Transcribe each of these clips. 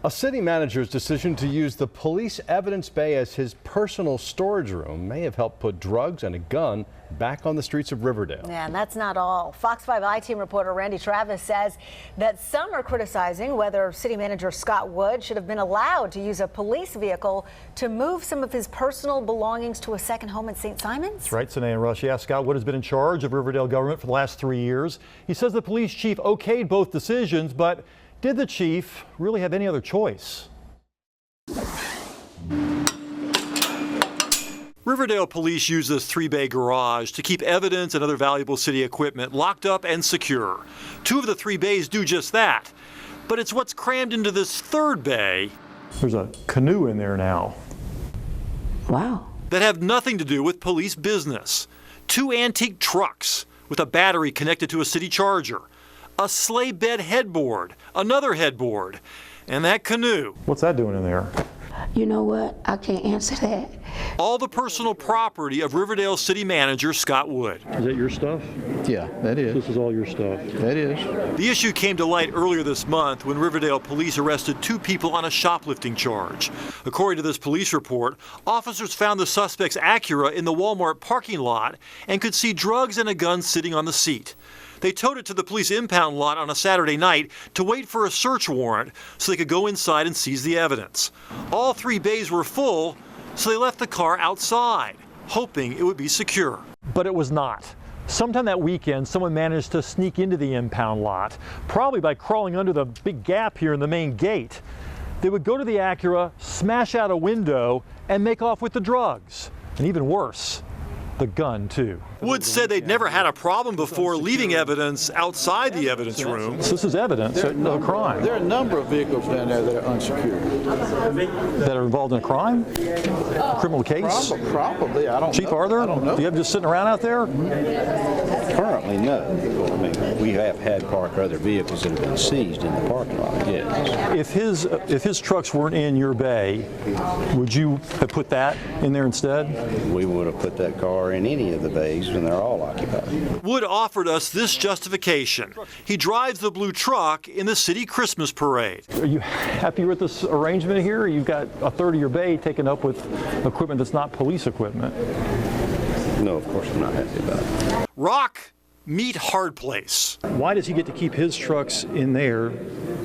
A city manager's decision to use the police evidence bay as his personal storage room may have helped put drugs and a gun back on the streets of Riverdale. Yeah, and that's not all. Fox 5 I-Team reporter Randy Travis says that some are criticizing whether city manager Scott Wood should have been allowed to use a police vehicle to move some of his personal belongings to a second home in St. Simons. That's right, Sine and Rush. Yeah, Scott Wood has been in charge of Riverdale government for the last 3 years. He says the police chief okayed both decisions, but did the chief really have any other choice? Riverdale police use this 3-bay garage to keep evidence and other valuable city equipment locked up and secure. 2 of the 3 bays do just that. But it's what's crammed into this 3rd bay. There's a canoe in there now. Wow. That have nothing to do with police business. 2 antique trucks with a battery connected to a city charger. A sleigh bed headboard, another headboard, and that canoe. What's that doing in there? You know what? I can't answer that. All the personal property of Riverdale city manager Scott Wood. Is that your stuff? Yeah, that is. This is all your stuff? That is. The issue came to light earlier this month when Riverdale police arrested 2 people on a shoplifting charge. According to this police report, officers found the suspect's Acura in the Walmart parking lot and could see drugs and a gun sitting on the seat. They towed it to the police impound lot on a Saturday night to wait for a search warrant so they could go inside and seize the evidence. All 3 bays were full, so they left the car outside, hoping it would be secure. But it was not. Sometime that weekend, someone managed to sneak into the impound lot, probably by crawling under the big gap here in the main gate. They would go to the Acura, smash out a window, and make off with the drugs. And even worse, the gun, too. Wood said they'd never had a problem before leaving evidence outside the evidence room. So this is evidence of a crime. There are a number of vehicles down there that are unsecured. That are involved in a crime? A criminal case? Probably. I don't know. Chief, are there? I don't know. Do you have just sitting around out there? Currently, no. I mean, we have had parked other vehicles that have been seized in the parking lot, yes. If his trucks weren't in your bay, would you have put that in there instead? We would have put that car in any of the bays when they're all occupied. Wood offered us this justification. He drives the blue truck in the city Christmas parade. Are you happy with this arrangement here? You've got a third of your bay taken up with equipment that's not police equipment. No, of course I'm not happy about it. Rock, meet hard place. Why does he get to keep his trucks in there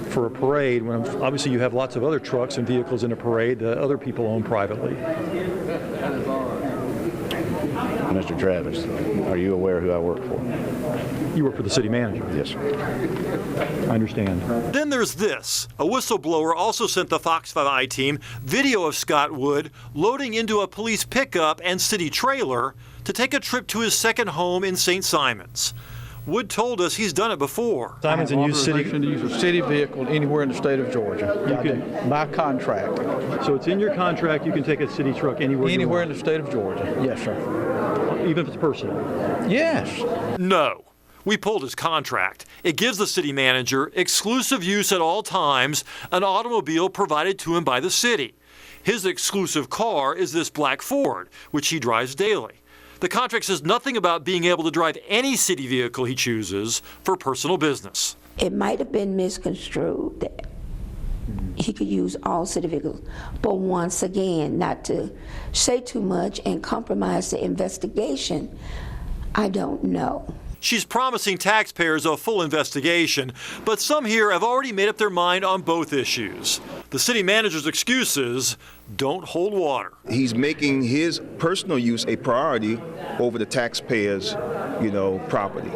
for a parade when obviously you have lots of other trucks and vehicles in a parade that other people own privately? Mr. Travis, are you aware who I work for? You work for the city manager? Yes, sir. I understand. Then there's this. A whistleblower also sent the Fox 5 I-Team video of Scott Wood loading into a police pickup and city trailer to take a trip to his second home in St. Simons. Wood told us he's done it before. Simons and use city to use a city vehicle anywhere in the state of Georgia. You can by contract. So it's in your contract. You can take a city truck anywhere. Anywhere in the state of Georgia. Yes, sir. Even if it's personal. Yes. No. We pulled his contract. It gives the city manager exclusive use at all times, an automobile provided to him by the city. His exclusive car is this black Ford, which he drives daily. The contract says nothing about being able to drive any city vehicle he chooses for personal business. It might have been misconstrued that he could use all city vehicles, but once again, not to say too much and compromise the investigation, I don't know. She's promising taxpayers a full investigation, but some here have already made up their mind on both issues. The city manager's excuses don't hold water. He's making his personal use a priority over the taxpayers', property.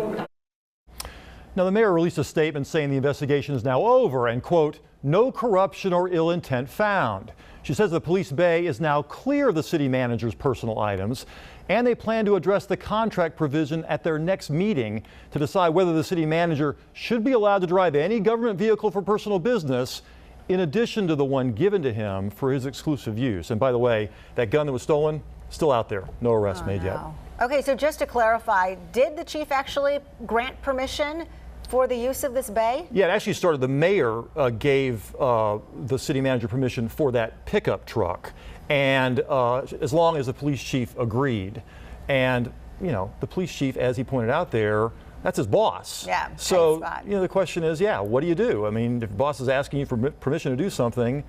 Now, the mayor released a statement saying the investigation is now over and, quote, no corruption or ill intent found. She says the police bay is now clear of the city manager's personal items, and they plan to address the contract provision at their next meeting to decide whether the city manager should be allowed to drive any government vehicle for personal business in addition to the one given to him for his exclusive use. And by the way, that gun that was stolen, still out there. No arrest made yet. Okay, so just to clarify, did the chief actually grant permission for the use of this bay? Yeah, it actually started. The mayor gave the city manager permission for that pickup truck, and as long as the police chief agreed. And, the police chief, as he pointed out there, That's his boss. Yeah. So, tight spot. you know, the question is, yeah, what do you do? I mean, if your boss is asking you for permission to do something,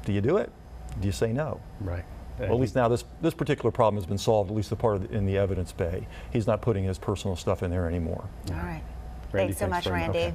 do you do it? Do you say no? Right. Well, at least now this particular problem has been solved, at least the part in the evidence bay. He's not putting his personal stuff in there anymore. All right. Randy, Thanks so much, very Randy. Okay.